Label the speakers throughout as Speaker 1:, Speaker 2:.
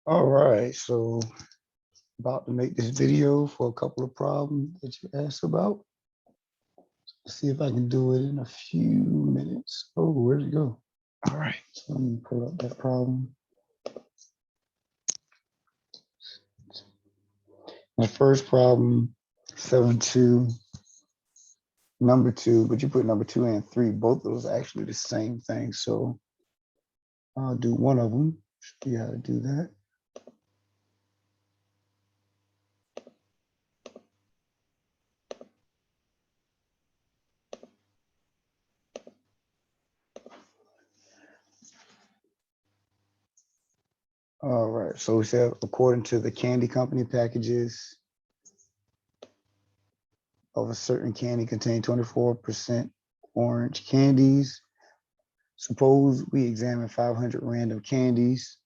Speaker 1: All right, so about to make this video for a couple of problems that you asked about. Let's see if I can do it in a few minutes. Oh, where'd it go? All right, so let me pull up that problem. My first problem, 7-2, number 2, but you put number 2 and 3. Both of those are actually the same thing. So I'll do one of them. Show you how to do that. All right, so we said according to the candy company packages of a certain candy contain 24% orange candies. Suppose we examine 500 random candies.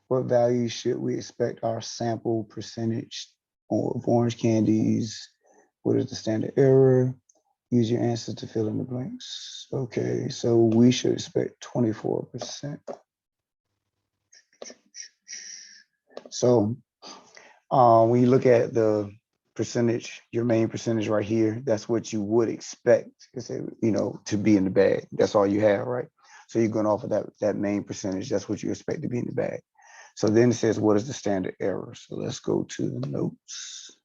Speaker 1: What value should we expect our sample percentage of orange candies? What is the standard error? Use your answers to fill in the blanks. Okay, so we should expect 24%. So when you look at the percentage, your main percentage right here, that's what you would expect, to be in the bag. That's all you have, right? So you're going off of that main percentage. That's what you expect to be in the bag. So then it says, what is the standard error? So let's go to the notes.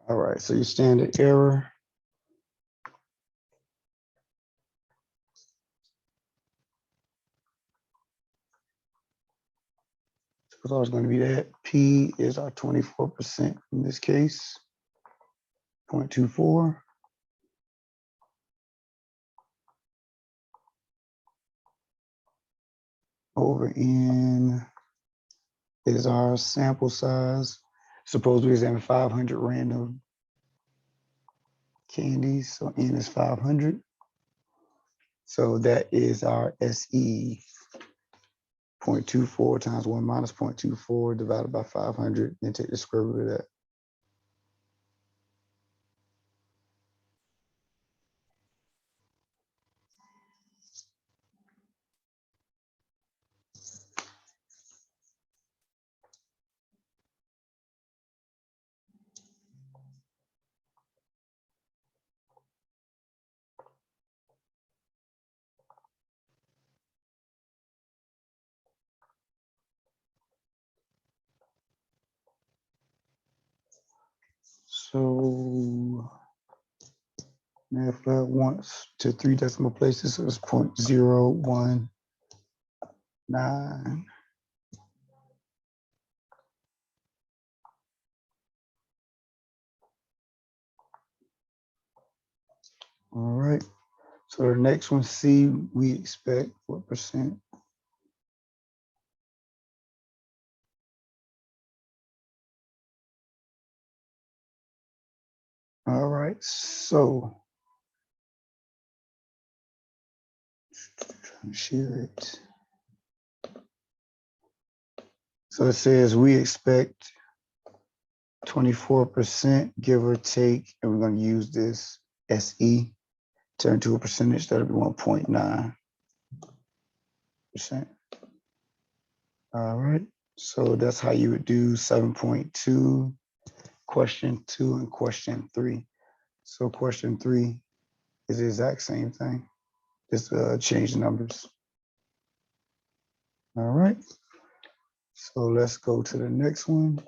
Speaker 1: All right, so your standard error. It's always going to be that. P is our 24% in this case, 0.24. Over N is our sample size. Suppose we examine 500 random candies, so N is 500. So that is our SE, 0.24 times 1 minus 0.24 divided by 500, and take the square root of that. So math lab wants to 3 decimal places, so it's 0.019. All right, so the next one, C, we expect what percent? All right, so trying to share it. So it says we expect 24%, give or take, and we're going to use this SE, turn to a percentage, that'll be 1.9%. All right, so that's how you would do 7.2, question 2, and question 3. So question 3 is the exact same thing, just change the numbers. All right, so let's go to the next one.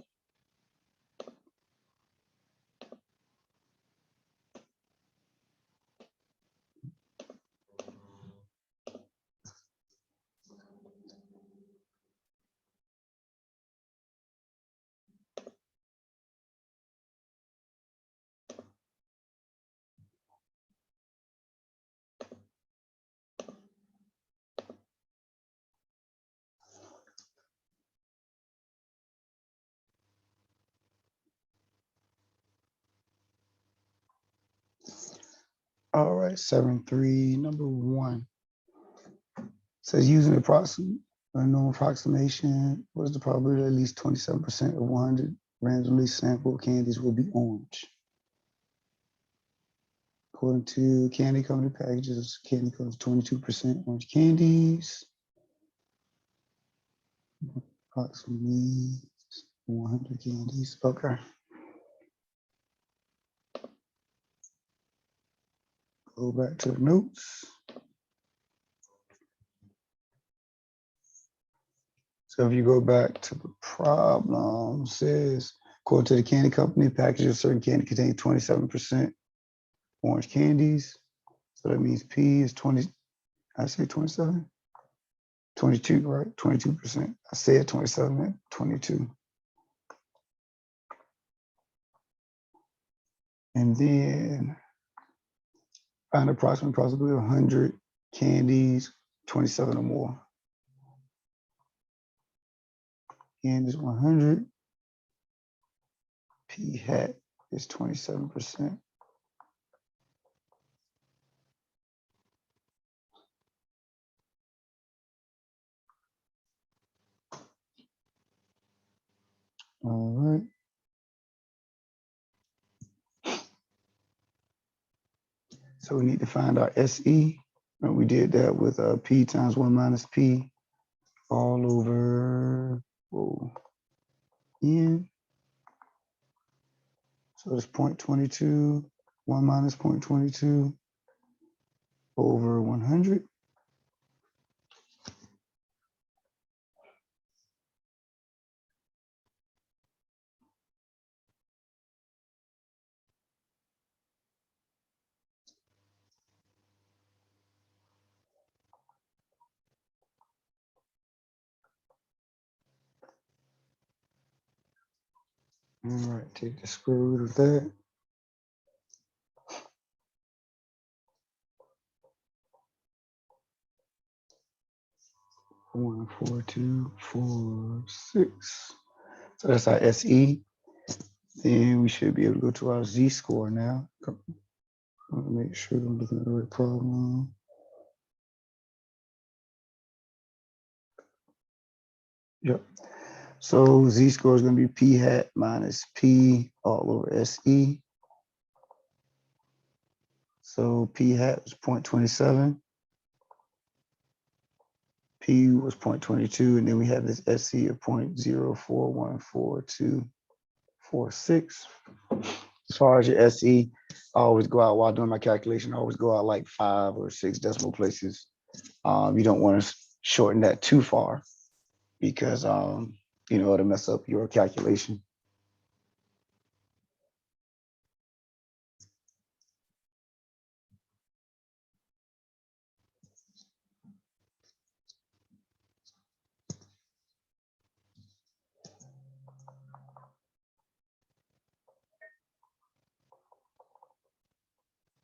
Speaker 1: All right, 7.3, number 1. It says using a known approximation, what is the probability that at least 27% of 100 randomly sampled candies will be orange? According to candy company packages, candy comes 22% orange candies. Approximately 100 candies. Okay. Go back to the notes. So if you go back to the problem, it says, according to the candy company, packages of certain candy contain 27% orange candies. So that means P is 20, I say 27? 22, right? 22%. I said 27, 22. And then find approximately possibly 100 candies, 27 or more. N is 100. P hat is 27%. All right. So we need to find our SE. And we did that with P times 1 minus P all over N. So it's 0.22, 1 minus 0.22 over 100. All right, take the square root of that. One, 4, 2, 4, 6. So that's our SE. Then we should be able to go to our Z-score now. I want to make sure I'm looking at the right problem. Yep. So Z-score is going to be P hat minus P all over SE. So P hat was 0.27. P was 0.22, and then we have this SE of 0.0414246. As far as your SE, I always go out while doing my calculation. I always go out like 5 or 6 decimal places. You don't want to shorten that too far because it'll mess up your calculation.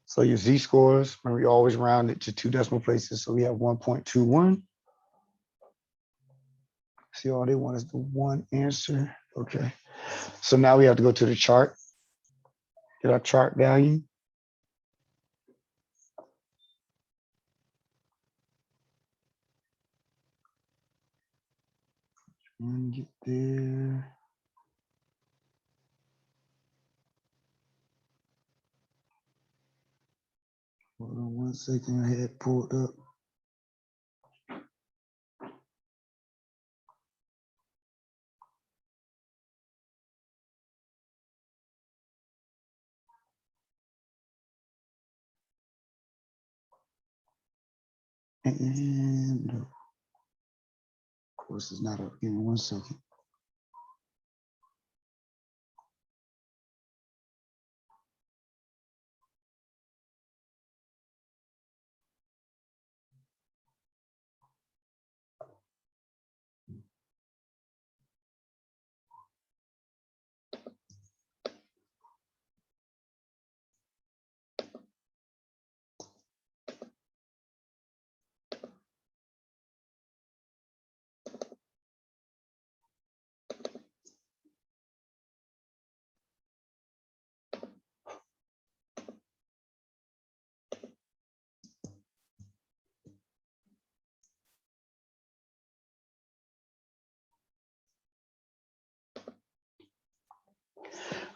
Speaker 1: So your Z-scores, remember, you always round it to 2 decimal places. So we have 1.21. See, all they want is the one answer. Okay. So now we have to go to the chart, get our chart value. And get there. Hold on 1 second, I had pulled up. And of course, it's not up. Give me 1 second.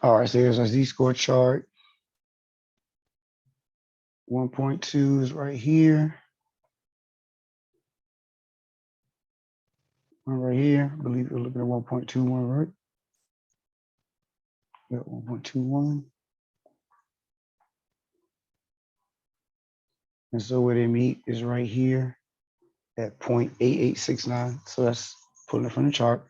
Speaker 1: All right, so here's our Z-score chart. 1.2 is right here. One right here. I believe we're looking at 1.21, right? We got 1.21. And so where they meet is right here at 0.8869. So that's pulling it from the chart.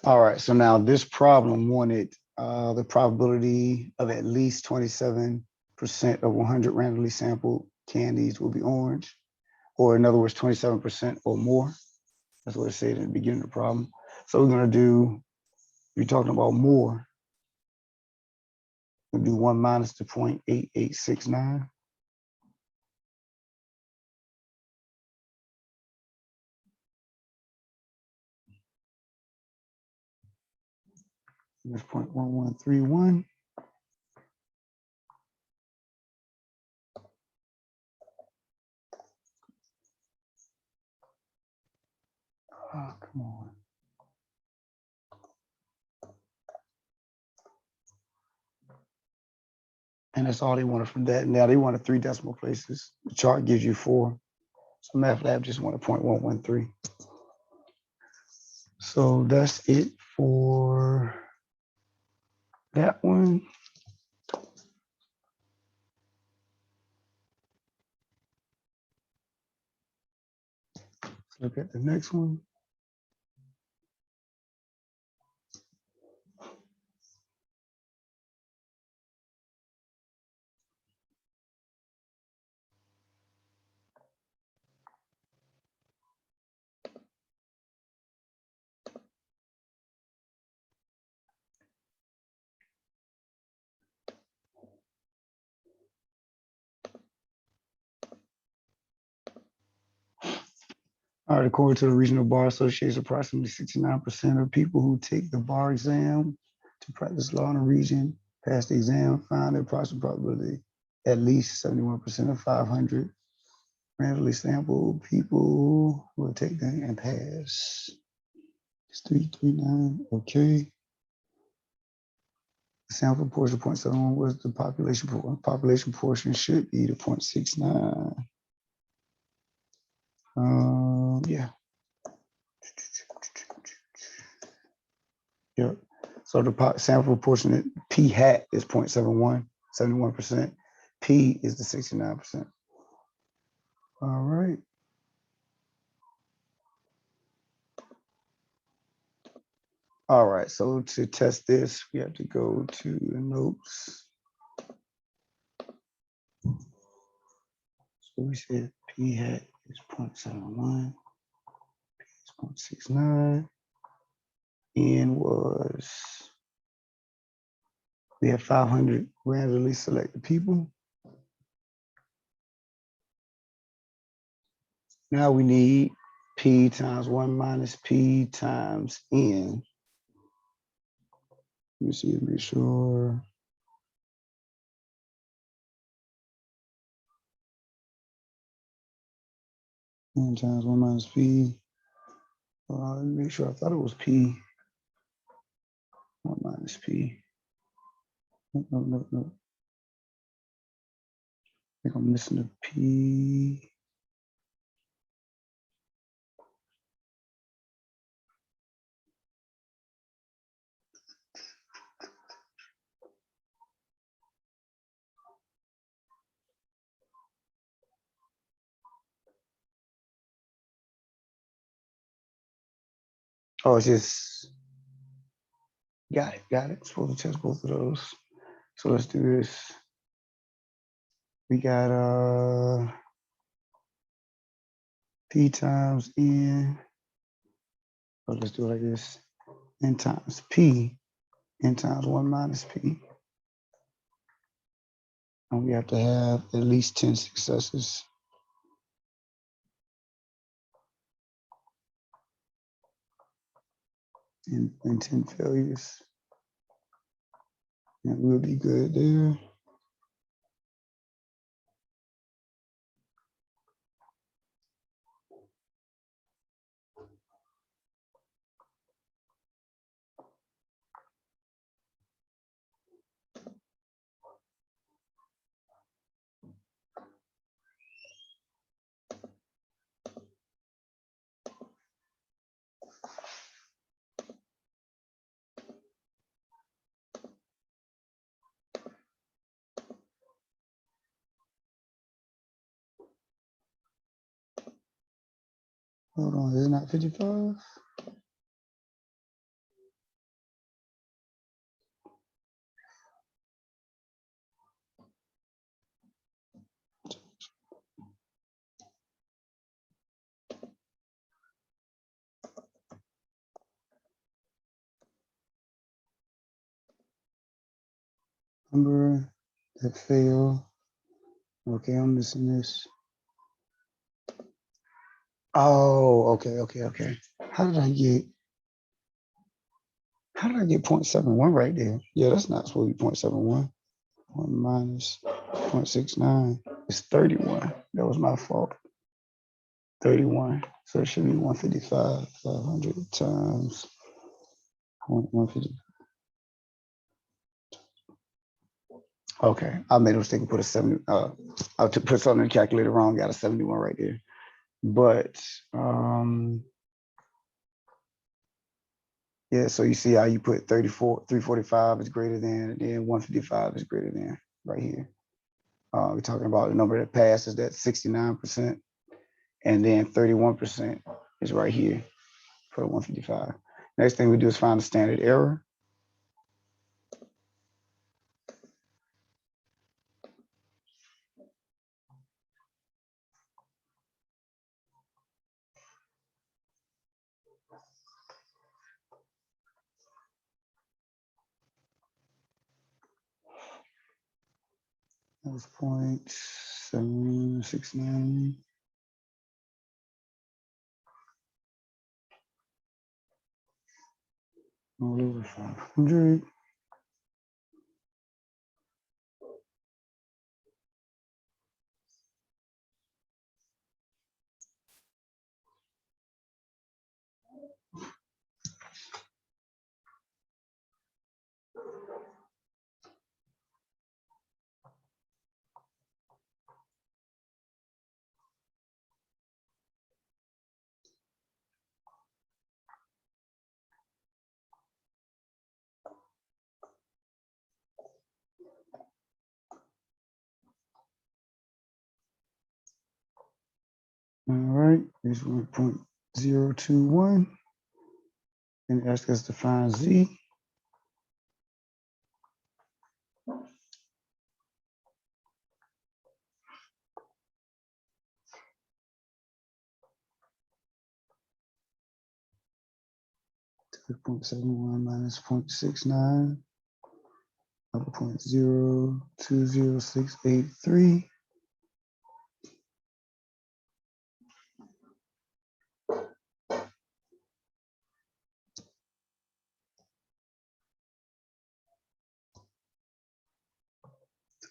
Speaker 1: All right, so now this problem wanted the probability of at least 27% of 100 randomly sampled candies will be orange, or in other words, 27% or more. That's what it said in the beginning of the problem. So we're gonna do, you're talking about more, we'll do 1 minus the 0.8869. That's 0.1131. Oh, come on. And that's all they wanted from that. Now they wanted 3 decimal places. The chart gives you 4. So MATLAB just wanted 0.113. So that's it for that one. Let's look at the next one. All right, according to the Regional Bar Association, approximately 69% of people who take the bar exam to practice law in a region pass the exam, find the approximate probability at least 71% of 500 randomly sampled people will take them and pass. It's 339, okay. The sample portion 0.71 was the population portion. Population portion should be the 0.69. Yeah. Yep. So the sample proportionate P hat is 0.71, 71%. P is the 69%. All right. All right, so to test this, we have to go to the notes. So we said P hat is 0.71, P is 0.69, N was, we have 500 randomly selected people. Now we need P times 1 minus P times N. Let me see, make sure. N times 1 minus P. Let me make sure, I thought it was P. 1 minus P. No. I think I'm missing a P. Oh, it's just, got it. Supposed to test both of those. So let's do this. We got P times N. Oh, let's do it like this. N times P, N times 1 minus P. And we have to have at least 10 successes. And 10 failures. And we'll be good there. Hold on, is it not 55? Number that fail. Okay, I'm missing this. Oh, okay. How did I get 0.71 right there? Yeah, that's not supposed to be 0.71. 1 minus 0.69 is 31. That was my fault. 31. So it should be 155. 500 times 150. Okay, I made a mistake and put a 70. I put something in the calculator wrong. Got a 71 right there. But yeah, so you see how you put 34, 345 is greater than, and then 155 is greater than right here. We're talking about the number that passes, that 69%, and then 31% is right here for the 155. Next thing we do is find the standard error. That was 0.769. All over 500. All right, here's 1.021. And ask us to find Z. Take 0.71 minus 0.69 of 0.020683.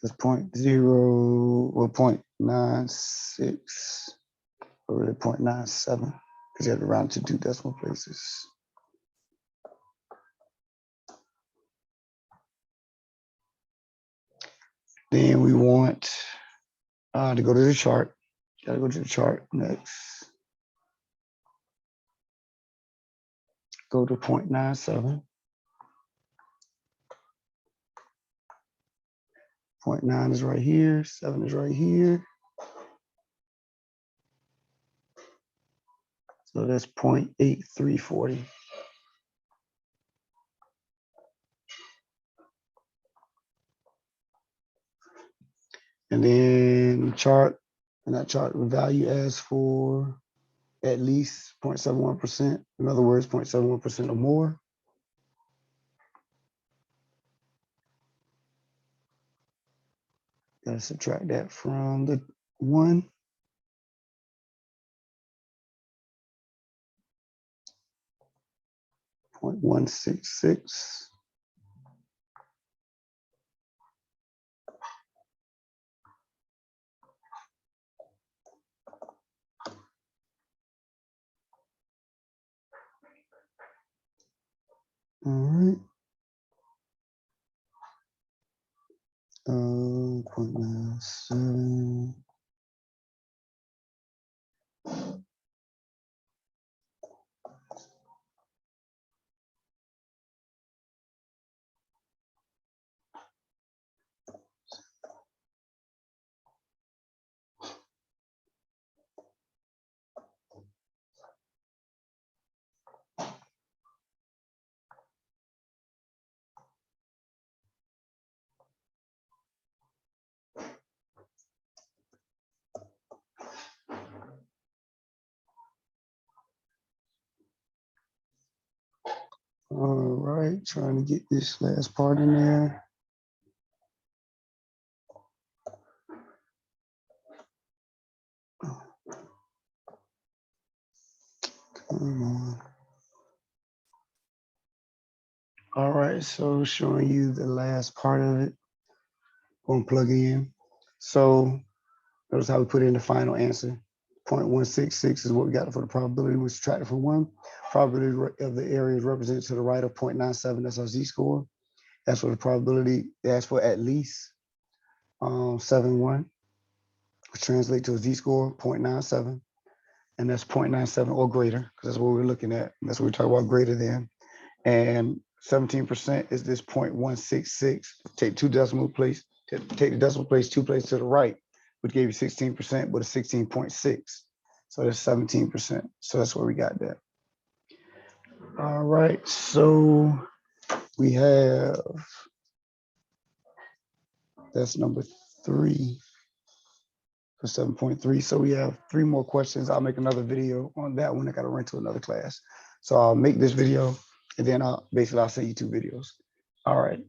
Speaker 1: That's 0.96 or really 0.97 because you have to round to 2 decimal places. Then we want to go to the chart. Got to go to the chart next. Go to 0.97. 0.9 is right here. 7 is right here. So that's 0.8340. And then chart, and that chart value asks for at least 0.71%. In other words, 0.71% or more. Gotta subtract that from the 1. .166. All right. 0.97. All right, trying to get this last part in there. Come on. All right, so showing you the last part of it. Going to plug it in. So notice how we put in the final answer. 0.166 is what we got for the probability. We subtracted from 1. Probability of the area is represented to the right of 0.97. That's our z-score. That's for the probability. That's for at least 7.1, which translates to a z-score 0.97. And that's 0.97 or greater, because that's what we're looking at. That's what we're talking about, greater than. And 17% is this 0.166. Take two decimal place, take the decimal place 2 places to the right, which gave you 16%, but a 16.6. So that's 17%. So that's where we got that. All right, so we have, that's number 3 for 7.3. So we have 3 more questions. I'll make another video on that one. I got to run to another class. So I'll make this video and then I'll send you 2 videos. All right.